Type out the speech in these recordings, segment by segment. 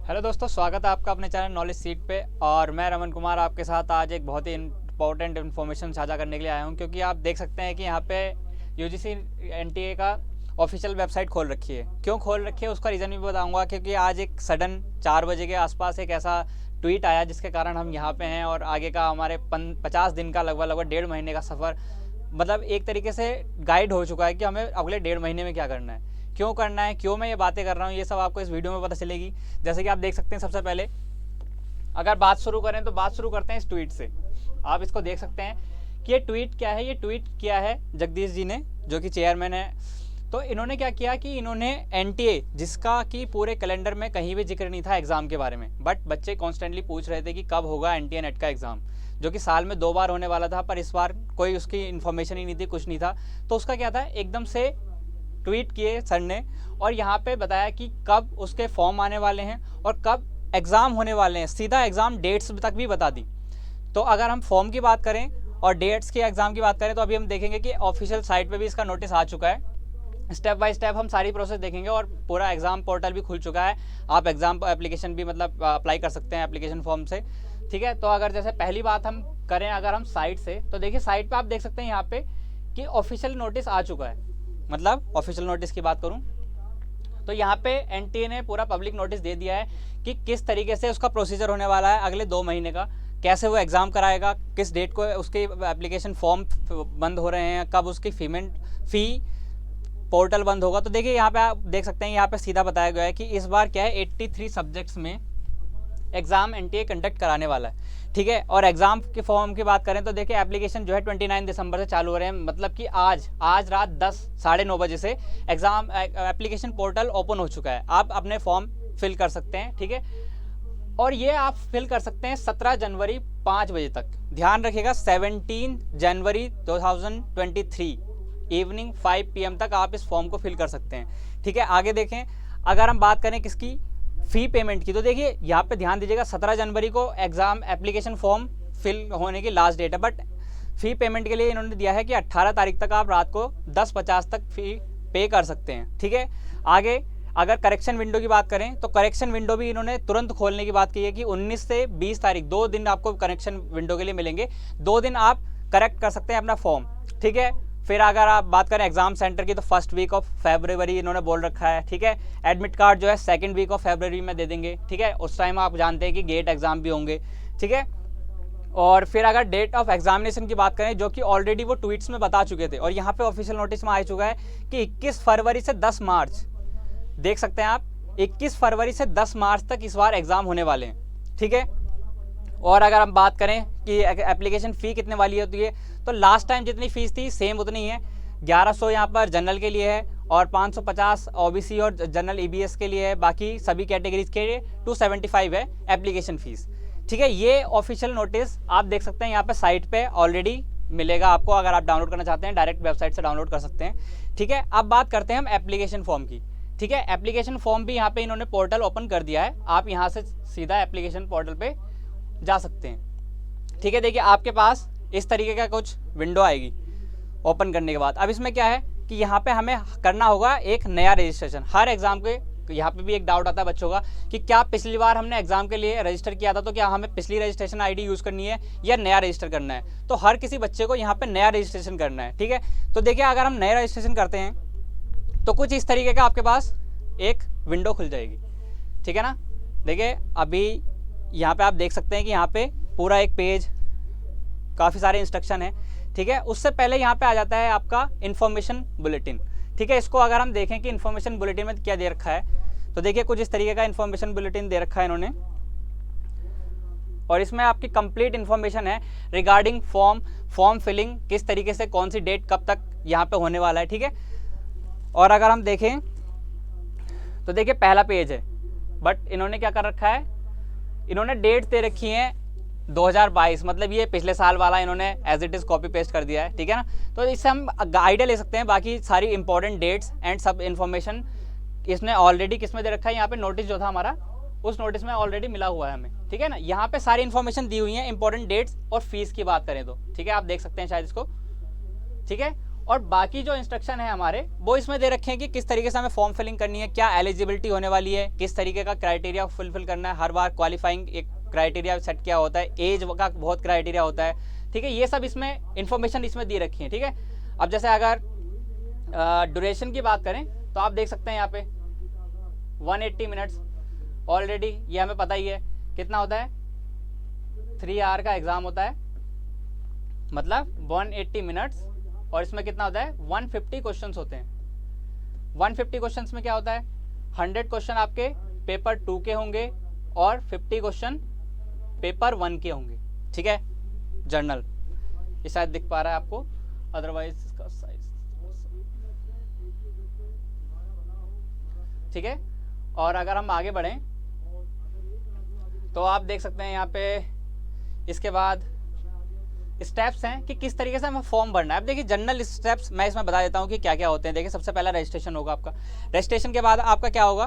Hello दोस्तों, स्वागत है आपका अपने चैनल नॉलेज सीट पे। और मैं रमन कुमार आपके साथ आज एक बहुत ही इंपॉर्टेंट इन्फॉर्मेशन साझा करने के लिए आया हूँ, क्योंकि आप देख सकते हैं कि यहाँ पे यूजीसी एनटीए का ऑफिशियल वेबसाइट खोल रखी है। क्यों खोल रखी है उसका रीज़न भी बताऊँगा, क्योंकि आज एक सडन 4 बजे के आसपास एक ऐसा ट्वीट आया जिसके कारण हम यहाँ पे हैं। और आगे का हमारे 50 दिन का लगभग 1.5 महीने का सफ़र मतलब एक तरीके से गाइड हो चुका है कि हमें अगले 1.5 महीने में क्या करना है, क्यों करना है, क्यों मैं ये बातें कर रहा हूँ, ये सब आपको इस वीडियो में पता चलेगी। जैसे कि आप देख सकते हैं, सबसे पहले अगर बात शुरू करें तो बात शुरू करते हैं इस ट्वीट से। आप इसको देख सकते हैं कि ये ट्वीट क्या है। ये ट्वीट किया है जगदीश जी ने, जो कि चेयरमैन है। तो इन्होंने क्या किया कि इन्होंने एनटीए, जिसका कि पूरे कैलेंडर में कहीं भी जिक्र नहीं था एग्ज़ाम के बारे में, बट बच्चे कॉन्स्टेंटली पूछ रहे थे कि कब होगा एनटीए नेट का एग्ज़ाम, जो कि साल में 2 बार होने वाला था, पर इस बार कोई उसकी इन्फॉर्मेशन ही नहीं थी, कुछ नहीं था। तो उसका क्या था, एकदम से ट्वीट किए सर ने और यहाँ पे बताया कि कब उसके फॉर्म आने वाले हैं और कब एग्ज़ाम होने वाले हैं। सीधा एग्ज़ाम डेट्स तक भी बता दी। तो अगर हम फॉर्म की बात करें और डेट्स के एग्ज़ाम की बात करें तो अभी हम देखेंगे कि ऑफिशियल साइट पे भी इसका नोटिस आ चुका है। स्टेप बाय स्टेप हम सारी प्रोसेस देखेंगे और पूरा एग्ज़ाम पोर्टल भी खुल चुका है। आप एग्ज़ाम एप्लीकेशन भी मतलब अप्लाई कर सकते हैं एप्लीकेशन फॉर्म से, ठीक है। तो अगर जैसे पहली बात हम करें अगर हम साइट से, तो देखिए साइट पे आप देख सकते हैं यहाँ पे कि ऑफिशियल नोटिस आ चुका है। मतलब ऑफिशियल नोटिस की बात करूँ तो यहाँ पे एनटीए ने पूरा पब्लिक नोटिस दे दिया है कि किस तरीके से उसका प्रोसीजर होने वाला है अगले 2 महीने का, कैसे वो एग्ज़ाम कराएगा, किस डेट को उसके एप्लीकेशन फॉर्म बंद हो रहे हैं, कब उसकी फ़ी पोर्टल बंद होगा। तो देखिए यहाँ पे आप देख सकते हैं, यहाँ पे सीधा बताया गया है कि इस बार क्या है 83 सब्जेक्ट्स में एग्ज़ाम एनटीए कंडक्ट कराने वाला है, ठीक है। और एग्ज़ाम के फॉर्म की बात करें तो देखिए एप्लीकेशन जो है 29 दिसंबर से चालू हो रहे हैं। मतलब कि आज रात 10 साढ़े 9 बजे से एग्ज़ाम एप्लीकेशन पोर्टल ओपन हो चुका है। आप अपने फॉर्म फिल कर सकते हैं, ठीक है। और ये आप फिल कर सकते हैं 17 जनवरी 5 बजे तक। ध्यान रखिएगा 17 जनवरी 2023 इवनिंग 5 PM तक आप इस फॉर्म को फिल कर सकते हैं, ठीक है। आगे देखें, अगर हम बात करें किसकी फ़ी पेमेंट की, तो देखिए यहाँ पे ध्यान दीजिएगा 17 जनवरी को एग्ज़ाम एप्लीकेशन फॉर्म फिल होने की लास्ट डेट है, बट फ़ी पेमेंट के लिए इन्होंने दिया है कि 18 तारीख तक आप रात को 10:50 तक फ़ी पे कर सकते हैं, ठीक है। आगे अगर करेक्शन विंडो की बात करें तो करेक्शन विंडो भी इन्होंने तुरंत खोलने की बात की है कि 19 से 20 तारीख 2 दिन आपको करेक्शन विंडो के लिए मिलेंगे। 2 दिन आप करेक्ट कर सकते हैं अपना फॉर्म, ठीक है। फिर अगर आप बात करें एग्ज़ाम सेंटर की तो फर्स्ट वीक ऑफ फरवरी इन्होंने बोल रखा है, ठीक है। एडमिट कार्ड जो है सेकंड वीक ऑफ फरवरी में दे देंगे, ठीक है। उस टाइम आप जानते हैं कि गेट एग्ज़ाम भी होंगे, ठीक है। और फिर अगर डेट ऑफ एग्जामिनेशन की बात करें, जो कि ऑलरेडी वो ट्वीट्स में बता चुके थे और यहाँ पे ऑफिशियल नोटिस में आ चुका है कि 21 फरवरी से 10 मार्च, देख सकते हैं आप 21 फरवरी से 10 मार्च तक इस बार एग्ज़ाम होने वाले हैं, ठीक है। और अगर हम बात करें कि एप्लीकेशन फ़ी कितने वाली होती है, तो लास्ट टाइम जितनी फ़ीस थी सेम उतनी है। 1100 यहाँ पर जनरल के लिए है और 550 ओबीसी और जनरल ईबीएस के लिए है। बाकी सभी कैटेगरीज के लिए 275 है एप्लीकेशन फ़ीस, ठीक है। ये ऑफिशियल नोटिस आप देख सकते हैं यहाँ पे साइट पे ऑलरेडी मिलेगा आपको। अगर आप डाउनलोड करना चाहते हैं डायरेक्ट वेबसाइट से डाउनलोड कर सकते हैं, ठीक है। अब बात करते हैं हम एप्लीकेशन फॉर्म की, ठीक है। एप्लीकेशन फॉर्म भी यहाँ पे इन्होंने पोर्टल ओपन कर दिया है। आप यहाँ से सीधा एप्लीकेशन पोर्टल पे जा सकते हैं, ठीक है। देखिए आपके पास इस तरीके का कुछ विंडो आएगी ओपन करने के बाद। अब इसमें क्या है कि यहाँ पे हमें करना होगा एक नया रजिस्ट्रेशन। हर एग्ज़ाम के यहाँ पे भी एक डाउट आता है बच्चों का कि क्या पिछली बार हमने एग्ज़ाम के लिए रजिस्टर किया था तो क्या हमें पिछली रजिस्ट्रेशन आईडी यूज़ करनी है या नया रजिस्टर करना है। तो हर किसी बच्चे को यहाँ पे नया रजिस्ट्रेशन करना है, ठीक है। तो देखिए अगर हम नया रजिस्ट्रेशन करते हैं तो कुछ इस तरीके का आपके पास एक विंडो खुल जाएगी, ठीक है ना। देखिए अभी यहाँ पे आप देख सकते हैं कि यहाँ पे पूरा एक पेज, काफ़ी सारे इंस्ट्रक्शन है, ठीक है। उससे पहले यहाँ पे आ जाता है आपका इन्फॉर्मेशन बुलेटिन, ठीक है। इसको अगर हम देखें कि इन्फॉर्मेशन बुलेटिन में क्या दे रखा है, तो देखिए कुछ इस तरीके का इन्फॉर्मेशन बुलेटिन दे रखा है इन्होंने। और इसमें आपकी कंप्लीट इन्फॉर्मेशन है रिगार्डिंग फॉर्म फिलिंग, किस तरीके से कौन सी डेट कब तक यहाँ पे होने वाला है, ठीक है। और अगर हम देखें तो देखिए पहला पेज है, बट इन्होंने क्या कर रखा है, इन्होंने डेट दे रखी है 2022, मतलब ये पिछले साल वाला इन्होंने as it is copy paste कर दिया है, ठीक है ना। तो इससे हम आइडिया ले सकते हैं बाकी सारी इंपॉर्टेंट डेट्स एंड सब इन्फॉर्मेशन इसने ऑलरेडी किस में दे रखा है। यहाँ पे नोटिस जो था हमारा उस नोटिस में ऑलरेडी मिला हुआ है हमें, ठीक है ना। यहाँ पे सारी इन्फॉर्मेशन दी हुई है इंपॉर्टेंट डेट्स और फीस की बात करें तो, ठीक है। आप देख सकते हैं शायद इसको, ठीक है। और बाकी जो इंस्ट्रक्शन है हमारे वो इसमें दे रखे हैं कि किस तरीके से हमें फॉर्म फिलिंग करनी है, क्या एलिजिबिलिटी होने वाली है, किस तरीके का क्राइटेरिया फुलफिल करना है। हर बार क्वालिफाइंग एक क्राइटेरिया सेट किया होता है, एज का बहुत क्राइटेरिया होता है, ठीक है। ये सब इसमें इंफॉर्मेशन इसमें दी रखी है, ठीक है। अब जैसे अगर ड्यूरेशन की बात करें तो आप देख सकते हैं यहाँ पे 180 मिनट्स ऑलरेडी, ये हमें पता ही है कितना होता है, 3 आवर का एग्ज़ाम होता है, मतलब 180 मिनट्स, और इसमें कितना होता है 150 क्वेश्चंस होते हैं। 150 क्वेश्चंस में क्या होता है, 100 क्वेश्चन आपके पेपर 2 के होंगे और 50 क्वेश्चन पेपर 1 के होंगे, ठीक है। जर्नल ये शायद दिख पा रहा है आपको, अदरवाइज इसका साइज, ठीक है। और अगर हम आगे बढ़ें तो आप देख सकते हैं यहाँ पे इसके बाद स्टेप्स हैं कि किस तरीके से हमें फॉर्म भरना है। अब देखिए जनरल स्टेप्स मैं इसमें बता देता हूँ कि क्या क्या होते हैं। देखिए सबसे पहला रजिस्ट्रेशन होगा आपका। रजिस्ट्रेशन के बाद आपका क्या होगा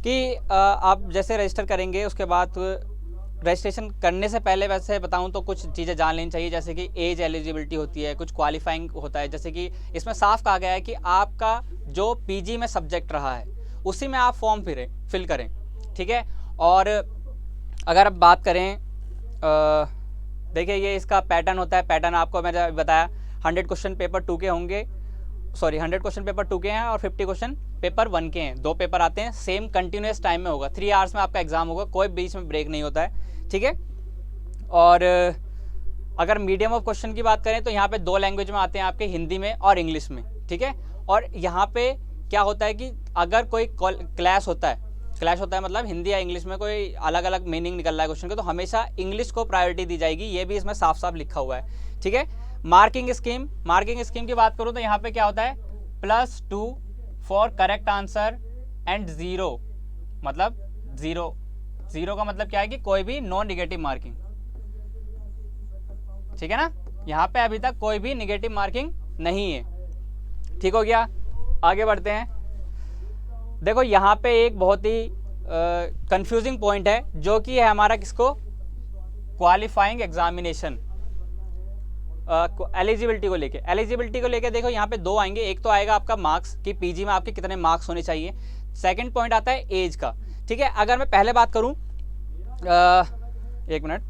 कि आप जैसे रजिस्टर करेंगे उसके बाद रजिस्ट्रेशन करने से पहले वैसे बताऊं तो कुछ चीज़ें जान लेनी चाहिए, जैसे कि एज एलिजिबिलिटी होती है, कुछ क्वालिफाइंग होता है। जैसे कि इसमें साफ कहा गया है कि आपका जो पीजी में सब्जेक्ट रहा है उसी में आप फॉर्म फिल करें, ठीक है। और अगर अब बात करें देखिए ये इसका पैटर्न होता है। पैटर्न आपको मैंने बताया 100 क्वेश्चन पेपर 2 के होंगे, 100 क्वेश्चन पेपर 2 के हैं और 50 क्वेश्चन पेपर 1 के हैं। 2 पेपर आते हैं, सेम कंटिन्यूस टाइम में होगा, 3 आवर्स में आपका एग्जाम होगा, कोई बीच में ब्रेक नहीं होता है, ठीक है। और अगर मीडियम ऑफ क्वेश्चन की बात करें तो यहाँ पे 2 लैंग्वेज में आते हैं आपके, हिंदी में और इंग्लिश में, ठीक है। और यहाँ पे क्या होता है कि अगर कोई क्लैश होता है मतलब हिंदी या इंग्लिश में कोई अलग अलग मीनिंग निकल रहा है क्वेश्चन के, तो हमेशा इंग्लिश को प्रायोरिटी दी जाएगी, ये भी इसमें साफ साफ लिखा हुआ है, ठीक है। मार्किंग स्कीम की बात करूँ तो यहाँ पे क्या होता है +2 फॉर करेक्ट आंसर एंड 0, मतलब जीरो का मतलब क्या है कि कोई भी नॉन निगेटिव मार्किंग, ठीक है ना। यहाँ पे अभी तक कोई भी निगेटिव मार्किंग नहीं है, ठीक हो गया। आगे बढ़ते हैं। देखो यहाँ पे एक बहुत ही कंफ्यूजिंग पॉइंट है जो कि है हमारा किसको, क्वालिफाइंग एग्जामिनेशन एलिजिबिलिटी को लेके देखो यहाँ पे 2 आएंगे। एक तो आएगा आपका मार्क्स कि पीजी में आपके कितने मार्क्स होने चाहिए। सेकंड पॉइंट आता है एज का, ठीक है। अगर मैं पहले बात करूँ, एक मिनट,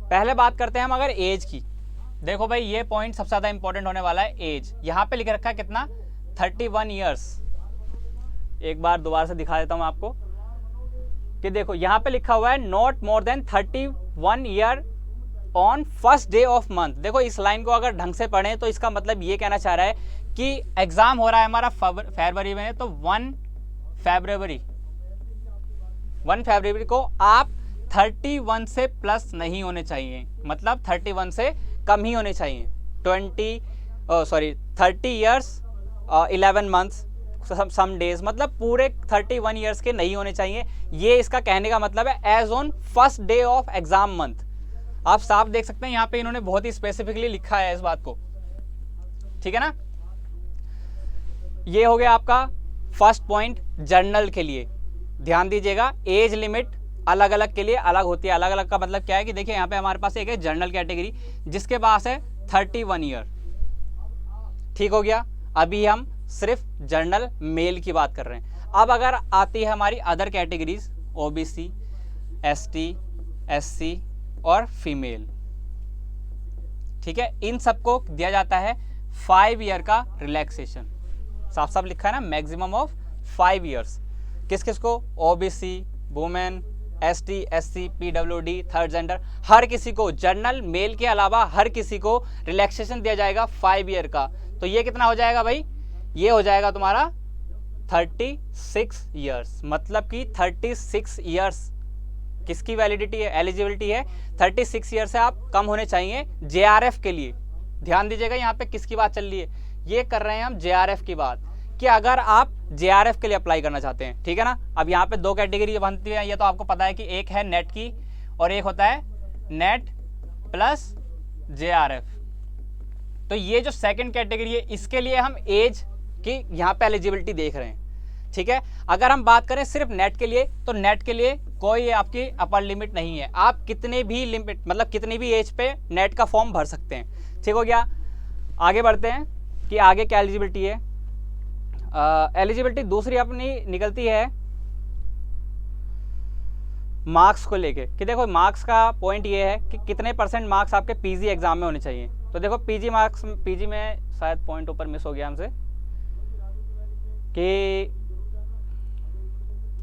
पहले बात करते हैं हम अगर एज की। देखो भाई ये पॉइंट सबसे ज़्यादा इंपॉर्टेंट होने वाला है, एज। यहाँ पे लिख रखा है कितना, 31 ईयर्स। एक बार दोबारा से दिखा देता हूँ आपको कि देखो यहाँ पे लिखा हुआ है not more than 31 year on first day of month. देखो इस लाइन को अगर ढंग से पढ़ें तो इसका मतलब ये कहना चाह रहा है कि एग्जाम हो रहा है हमारा फरवरी में, तो 1 फरवरी को आप 31 से प्लस नहीं होने चाहिए, मतलब 31 से कम ही होने चाहिए। 30 ईयर्स 11 मंथ्स सम डेज, मतलब पूरे 31 ईयर्स के नहीं होने चाहिए। ये इसका कहने का मतलब है as on first day of exam month. आप साफ देख सकते हैं यहाँ पे इन्होंने बहुत ही स्पेसिफिकली लिखा है इस बात को, ठीक है ना। ये हो गया आपका फर्स्ट पॉइंट जर्नल के लिए। ध्यान दीजिएगा एज लिमिट अलग अलग के लिए अलग होती है। अलग अलग का मतलब क्या है कि देखिए यहाँ पे हमारे पास एक है जर्नल कैटेगरी जिसके पास है 31 ईयर, ठीक हो गया। अभी हम सिर्फ जर्नल मेल की बात कर रहे हैं। अब अगर आती है हमारी other categories, OBC, ST, SC और फीमेल, ठीक है, इन सबको दिया जाता है 5 ईयर का रिलैक्सेशन। साफ साफ लिखा है ना, मैक्सिमम ऑफ 5 ईयर्स। किस किस को, OBC, women, ST, SC, PWD, third gender, हर किसी को, जर्नल मेल के अलावा हर किसी को रिलैक्सेशन दिया जाएगा 5 ईयर का। तो ये कितना हो जाएगा भाई, ये हो जाएगा तुम्हारा 36 ईयर्स, मतलब कि 36 ईयर्स किसकी वैलिडिटी है, एलिजिबिलिटी है, 36 ईयर से आप कम होने चाहिए जेआरएफ के लिए। ध्यान दीजिएगा यहाँ पे किसकी बात चल रही है, ये कर रहे हैं हम जेआरएफ की बात, कि अगर आप जेआरएफ के लिए अप्लाई करना चाहते हैं, ठीक है ना। अब यहाँ पे 2 कैटेगरी बनती है, ये तो आपको पता है कि एक है नेट की और एक होता है नेट प्लस जेआरएफ। तो ये जो सेकंड कैटेगरी है इसके लिए हम एज की यहाँ पे एलिजिबिलिटी देख रहे हैं, ठीक है। अगर हम बात करें सिर्फ नेट के लिए, तो नेट के लिए कोई आपकी अपर लिमिट नहीं है, आप कितने भी लिमिट मतलब कितनी भी एज पे नेट का फॉर्म भर सकते हैं, ठीक हो गया। आगे बढ़ते हैं कि आगे क्या एलिजिबिलिटी है। एलिजिबिलिटी दूसरी अपनी निकलती है मार्क्स को लेके, कि देखो मार्क्स का पॉइंट ये है कि कितने % मार्क्स आपके पीजी एग्जाम में होने चाहिए। तो देखो पीजी मार्क्स, पीजी में शायद पॉइंट ऊपर मिस हो गया हमसे, कि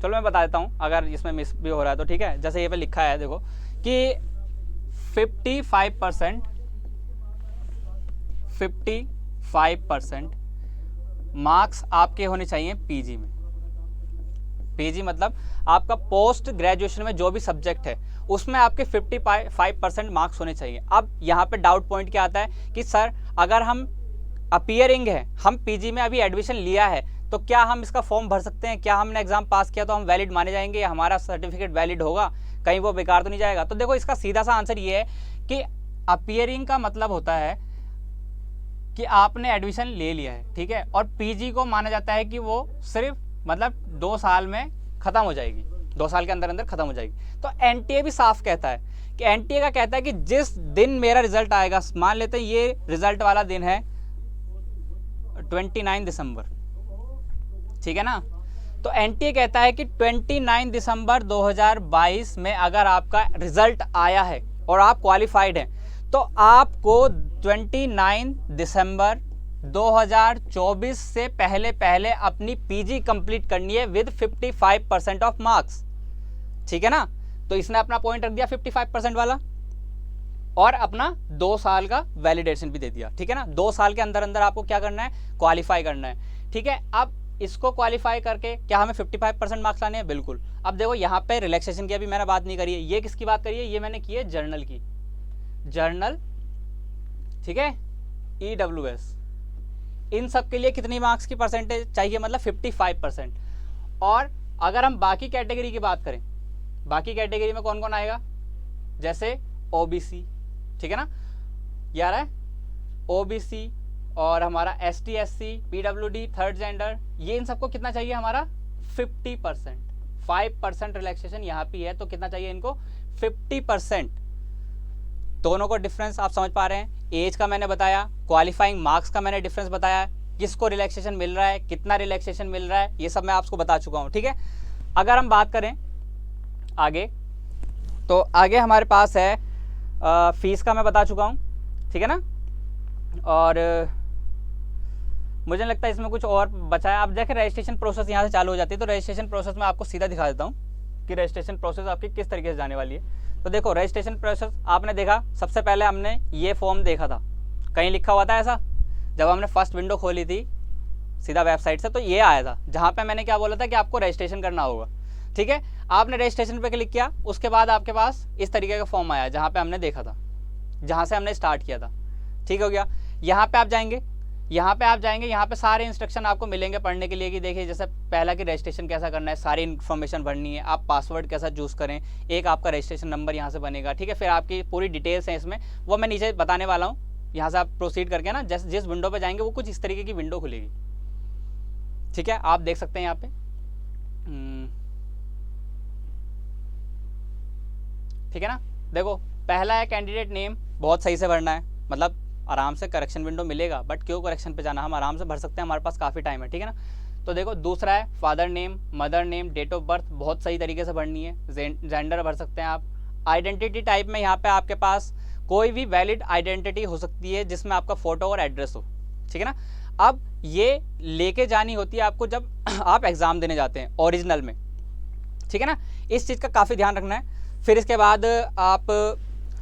चलो मैं बता देता हूँ अगर इसमें मिस भी हो रहा है तो ठीक है। जैसे ये पे लिखा है देखो कि 55% मार्क्स आपके होने चाहिए पीजी में। पीजी मतलब आपका पोस्ट ग्रेजुएशन में जो भी सब्जेक्ट है उसमें आपके 55% मार्क्स होने चाहिए। अब यहाँ पे डाउट पॉइंट क्या आता है कि सर अगर हम अपीयरिंग है, हम पीजी में अभी एडमिशन लिया है, तो क्या हम इसका फॉर्म भर सकते हैं? क्या हमने एग्जाम पास किया तो हम वैलिड माने जाएंगे, या हमारा सर्टिफिकेट वैलिड होगा, कहीं वो बेकार तो नहीं जाएगा? तो देखो इसका सीधा सा आंसर ये है कि अपीयरिंग का मतलब होता है कि आपने एडमिशन ले लिया है, ठीक है, और पीजी को माना जाता है कि वो सिर्फ मतलब 2 साल में खत्म हो जाएगी, 2 साल के अंदर अंदर खत्म हो जाएगी। तो एनटीए भी साफ कहता है कि एनटीए का कहता है कि जिस दिन मेरा रिजल्ट आएगा, मान लेते हैं ये रिजल्ट वाला दिन है 29 दिसंबर, ठीक है ना, तो एनटीए कहता है कि 29 दिसंबर 2022 में अगर आपका रिजल्ट आया है और आप क्वालिफाइड हैं, तो आपको 29 दिसंबर 2024 से पहले पहले अपनी पीजी कंप्लीट करनी है विद 55% ऑफ मार्क्स, ठीक है ना। तो इसने अपना पॉइंट रख दिया 55% वाला और अपना 2 साल का वैलिडेशन भी दे दिया, ठीक है ना। 2 साल के अंदर अंदर आपको क्या करना है? क्वालिफाई करना है, ठीक है। अब इसको क्वालिफाई करके क्या हमें 55% मार्क्स लाने हैं? बिल्कुल। अब देखो यहाँ पे रिलैक्सेशन की अभी मैंने बात नहीं करी है, ये किसकी बात करी है? ये मैंने की है जर्नल की, जर्नल, ठीक है, EWS, इन सब के लिए कितनी मार्क्स की परसेंटेज चाहिए? मतलब 55%। और अगर हम बाकी कैटेगरी की बात करें, बाकी कैटेगरी में कौन कौन आएगा? जैसे OBC, ठीक है ना, यार है OBC और हमारा ST SC PWD third gender, ये इन सबको कितना चाहिए? हमारा 50%। 5% रिलैक्सेशन यहाँ पे है, तो कितना चाहिए इनको? 50%। दोनों को डिफरेंस आप समझ पा रहे हैं? एज का मैंने बताया, क्वालिफाइंग मार्क्स का मैंने डिफरेंस बताया, किसको रिलैक्सेशन मिल रहा है, कितना रिलैक्सेशन मिल रहा है, ये सब मैं आपको बता चुका हूँ, ठीक है। अगर हम बात करें आगे, तो आगे हमारे पास है फीस का मैं बता चुका हूँ, ठीक है ना। और मुझे नहीं लगता इसमें कुछ और बचा है। आप देखें रजिस्ट्रेशन प्रोसेस यहाँ से चालू हो जाती है, तो रजिस्ट्रेशन प्रोसेस में आपको सीधा दिखा देता हूँ कि रजिस्ट्रेशन प्रोसेस आपकी किस तरीके से जाने वाली है। तो देखो रजिस्ट्रेशन प्रोसेस आपने देखा, सबसे पहले हमने ये फॉर्म देखा था, कहीं लिखा हुआ था ऐसा, जब हमने फर्स्ट विंडो खोली थी सीधा वेबसाइट से, तो ये आया था जहाँ पे मैंने क्या बोला था कि आपको रजिस्ट्रेशन करना होगा, ठीक है। आपने रजिस्ट्रेशन पे क्लिक किया, उसके बाद आपके पास इस तरीके का फॉर्म आया जहाँ पे हमने देखा था, जहाँ से हमने स्टार्ट किया था, ठीक हो गया। यहाँ पे आप जाएंगे, यहाँ पे सारे इंस्ट्रक्शन आपको मिलेंगे पढ़ने के लिए कि देखिए जैसे पहला कि रजिस्ट्रेशन कैसा करना है, सारी इन्फॉर्मेशन भरनी है, आप पासवर्ड कैसा चूज़ करें, एक आपका रजिस्ट्रेशन नंबर यहाँ से बनेगा, ठीक है। फिर आपकी पूरी डिटेल्स हैं इसमें, वो मैं नीचे बताने वाला हूँ। यहाँ से आप प्रोसीड करके ना जिस विंडो पे जाएंगे वो कुछ इस तरीके की विंडो खुलेगी, ठीक है, आप देख सकते हैं यहाँ पे। ठीक है ना, देखो पहला है कैंडिडेट नेम, बहुत सही से भरना है, मतलब आराम से करेक्शन विंडो मिलेगा, बट क्यों करेक्शन पे जाना, हम आराम से भर सकते हैं, हमारे पास काफ़ी टाइम है, ठीक है ना। तो देखो दूसरा है father name, mother name, date of birth, बहुत सही तरीके से भरनी है। जेंडर भर सकते हैं आप। आइडेंटिटी टाइप में यहाँ पे आपके पास कोई भी वैलिड आइडेंटिटी हो सकती है जिसमें आपका फ़ोटो और एड्रेस हो, ठीक है ना। अब ये लेके जानी होती है आपको जब आप एग्ज़ाम देने जाते हैं ओरिजिनल में, ठीक है ना, इस चीज़ का काफ़ी ध्यान रखना है। फिर इसके बाद आप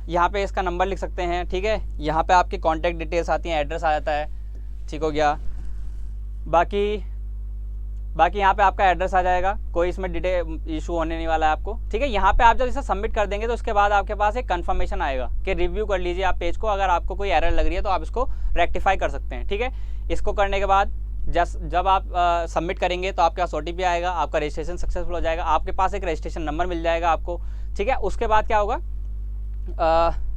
यहाँ पे इसका नंबर लिख सकते हैं, ठीक है, यहाँ पे आपकी कॉन्टैक्ट डिटेल्स आती हैं, एड्रेस आ जाता है, ठीक हो गया। बाकी यहाँ पे आपका एड्रेस आ जाएगा, कोई इसमें डिटेल इशू होने नहीं वाला है आपको, ठीक है। यहाँ पे आप जब इसे सबमिट कर देंगे तो उसके बाद आपके पास एक कंफर्मेशन आएगा कि रिव्यू कर लीजिए आप पेज को, अगर आपको कोई एरर लग रही है तो आप इसको रेक्टिफाई कर सकते हैं, ठीक है। इसको करने के बाद जब आप सबमिट करेंगे तो आपके पास OTP आएगा, आपका रजिस्ट्रेशन सक्सेसफुल हो जाएगा, आपके पास एक रजिस्ट्रेशन नंबर मिल जाएगा आपको, ठीक है। उसके बाद क्या होगा,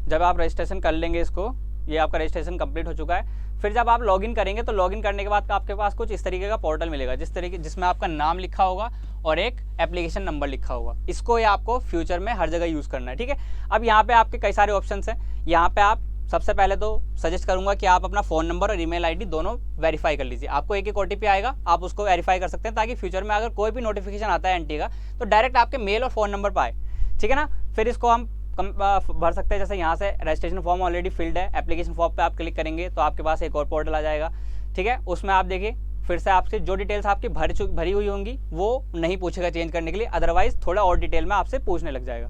जब आप रजिस्ट्रेशन कर लेंगे इसको, ये आपका रजिस्ट्रेशन कंप्लीट हो चुका है, फिर जब आप लॉगिन करेंगे तो लॉगिन करने के बाद आपके पास कुछ इस तरीके का पोर्टल मिलेगा, जिसमें आपका नाम लिखा होगा और एक एप्लीकेशन नंबर लिखा होगा। इसको ये आपको फ्यूचर में हर जगह यूज़ करना है, ठीक है। अब यहाँ पे आपके कई सारे ऑप्शंस हैं, यहाँ पे आप सबसे पहले तो सजेस्ट करूंगा कि आप अपना फ़ोन नंबर और ईमेल आईडी दोनों वेरीफाई कर लीजिए। आपको एक OTP आएगा, आप उसको वेरीफाई कर सकते हैं ताकि फ्यूचर में अगर कोई भी नोटिफिकेशन आता है एनटीए का तो डायरेक्ट आपके मेल और फ़ोन नंबर पर आए, ठीक है ना। फिर इसको हम भर सकते हैं। जैसे यहाँ से रजिस्ट्रेशन फॉर्म ऑलरेडी फिल्ड है, एप्लीकेशन फॉर्म पे आप क्लिक करेंगे तो आपके पास एक और पोर्टल आ जाएगा, ठीक है। उसमें आप देखिए फिर से आपसे जो डिटेल्स आपकी भरी हुई होंगी वो नहीं पूछेगा चेंज करने के लिए, अदरवाइज थोड़ा और डिटेल में आपसे पूछने लग जाएगा,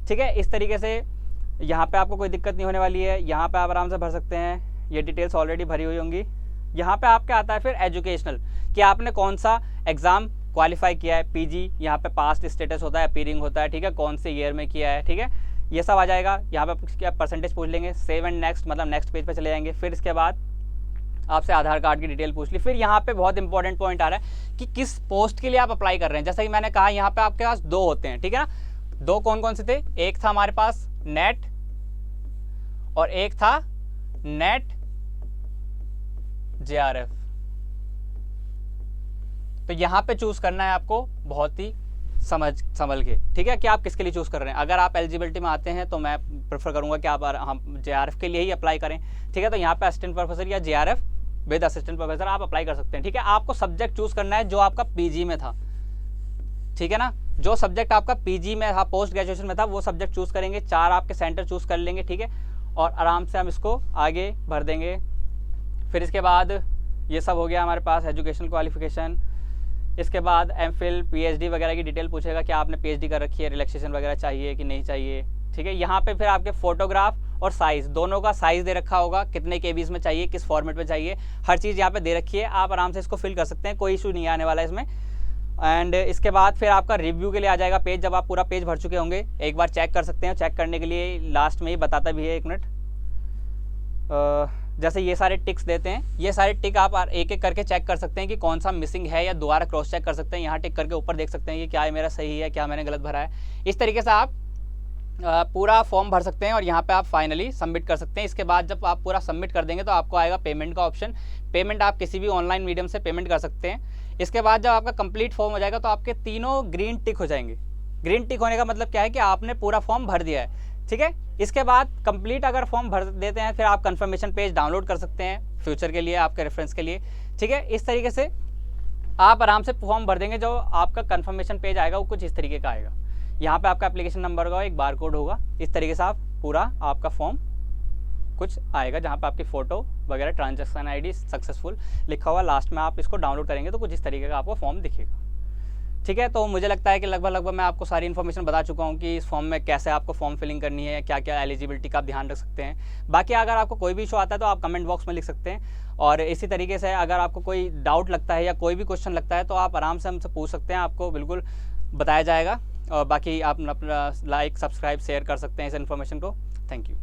ठीक है। इस तरीके से यहाँ पे आपको कोई दिक्कत नहीं होने वाली है। यहाँ पे आप आराम से भर सकते हैं, ये डिटेल्स ऑलरेडी भरी हुई होंगी। यहाँ पे आपके आता है फिर एजुकेशनल, कि आपने कौन सा एग्ज़ाम क्वालिफाई किया है, पीजी, यहाँ पे पास्ट स्टेटस होता है, अपीयरिंग होता है, ठीक है, कौन से ईयर में किया है, ठीक है, ये सब आ जाएगा। यहाँ पे क्या परसेंटेज पूछ लेंगे, सेव एंड नेक्स्ट, मतलब नेक्स्ट पेज पे चले जाएंगे। फिर इसके बाद आपसे आधार कार्ड की डिटेल पूछ ली। फिर यहाँ पे बहुत इंपॉर्टेंट पॉइंट आ रहा है कि किस पोस्ट के लिए आप अप्लाई कर रहे हैं। जैसा कि मैंने कहा यहाँ पे आपके पास 2 होते हैं, ठीक है ना। 2 कौन कौन से थे, एक था हमारे पास नेट और एक था नेट JRF। तो यहाँ पे चूज करना है आपको बहुत ही संभल के, ठीक है, कि आप किसके लिए चूज कर रहे हैं। अगर आप एलिजिबिलिटी में आते हैं तो मैं प्रेफर करूंगा कि आप हम JRF के लिए ही अप्लाई करें, ठीक है। तो यहाँ पे असिस्टेंट प्रोफेसर या JRF विद असिस्टेंट प्रोफेसर आप अप्लाई कर सकते हैं, ठीक है। आपको सब्जेक्ट चूज करना है जो आपका पीजी में था, ठीक है ना। जो सब्जेक्ट आपका पीजी में था, पोस्ट ग्रेजुएशन में था, वो सब्जेक्ट चूज करेंगे। 4 आपके सेंटर चूज कर लेंगे, ठीक है, और आराम से हम इसको आगे भर देंगे। फिर इसके बाद ये सब हो गया हमारे पास एजुकेशनल क्वालिफिकेशन। इसके बाद MPhil PhD वगैरह की डिटेल पूछेगा कि आपने PhD कर रखी है, रिलैक्सेशन वगैरह चाहिए कि नहीं चाहिए, ठीक है। यहाँ पे फिर आपके फोटोग्राफ और साइज़, दोनों का साइज़ दे रखा होगा, कितने KBs में चाहिए, किस फॉर्मेट में चाहिए, हर चीज़ यहाँ पे दे रखी है। आप आराम से इसको फिल कर सकते हैं, कोई इशू नहीं आने वाला है इसमें। एंड इसके बाद फिर आपका रिव्यू के लिए आ जाएगा पेज। जब आप पूरा पेज भर चुके होंगे एक बार चेक कर सकते हैं। चेक करने के लिए लास्ट में ही बताता भी है, 1 मिनट। जैसे ये सारे टिक्स देते हैं, ये सारे टिक आप एक एक करके चेक कर सकते हैं कि कौन सा मिसिंग है, या दोबारा क्रॉस चेक कर सकते हैं। यहाँ टिक करके ऊपर देख सकते हैं कि क्या है मेरा सही है, क्या मैंने गलत भरा है। इस तरीके से आप पूरा फॉर्म भर सकते हैं और यहाँ पे आप फाइनली सबमिट कर सकते हैं। इसके बाद जब आप पूरा सबमिट कर देंगे तो आपको आएगा पेमेंट का ऑप्शन। पेमेंट आप किसी भी ऑनलाइन मीडियम से पेमेंट कर सकते हैं। इसके बाद जब आपका कंप्लीट फॉर्म हो जाएगा तो आपके तीनों ग्रीन टिक हो जाएंगे। ग्रीन टिक होने का मतलब क्या है कि आपने पूरा फॉर्म भर दिया है, ठीक है। इसके बाद कंप्लीट अगर फॉर्म भर देते हैं फिर आप कंफर्मेशन पेज डाउनलोड कर सकते हैं फ्यूचर के लिए, आपके रेफरेंस के लिए, ठीक है। इस तरीके से आप आराम से फॉर्म भर देंगे। जो आपका कंफर्मेशन पेज आएगा वो कुछ इस तरीके का आएगा। यहाँ पे आपका एप्लीकेशन नंबर होगा, एक बार कोड होगा। इस तरीके से आप पूरा आपका फॉर्म कुछ आएगा जहाँ पे आपकी फ़ोटो वगैरह, ट्रांजैक्शन ID सक्सेसफुल लिखा हुआ। लास्ट में आप इसको डाउनलोड करेंगे तो कुछ इस तरीके का आपको फॉर्म दिखेगा, ठीक है। तो मुझे लगता है कि लगभग मैं आपको सारी इन्फॉर्मेशन बता चुका हूँ कि इस फॉर्म में कैसे आपको फॉर्म फिलिंग करनी है, क्या क्या एलिजिबिलिटी का आप ध्यान रख सकते हैं। बाकी अगर आपको कोई भी इशू आता है तो आप कमेंट बॉक्स में लिख सकते हैं। और इसी तरीके से अगर आपको कोई डाउट लगता है या कोई भी क्वेश्चन लगता है तो आप आराम से हमसे पूछ सकते हैं, आपको बिल्कुल बताया जाएगा। और बाकी आप अपना लाइक, सब्सक्राइब, शेयर कर सकते हैं इस इन्फॉर्मेशन को। Thank you.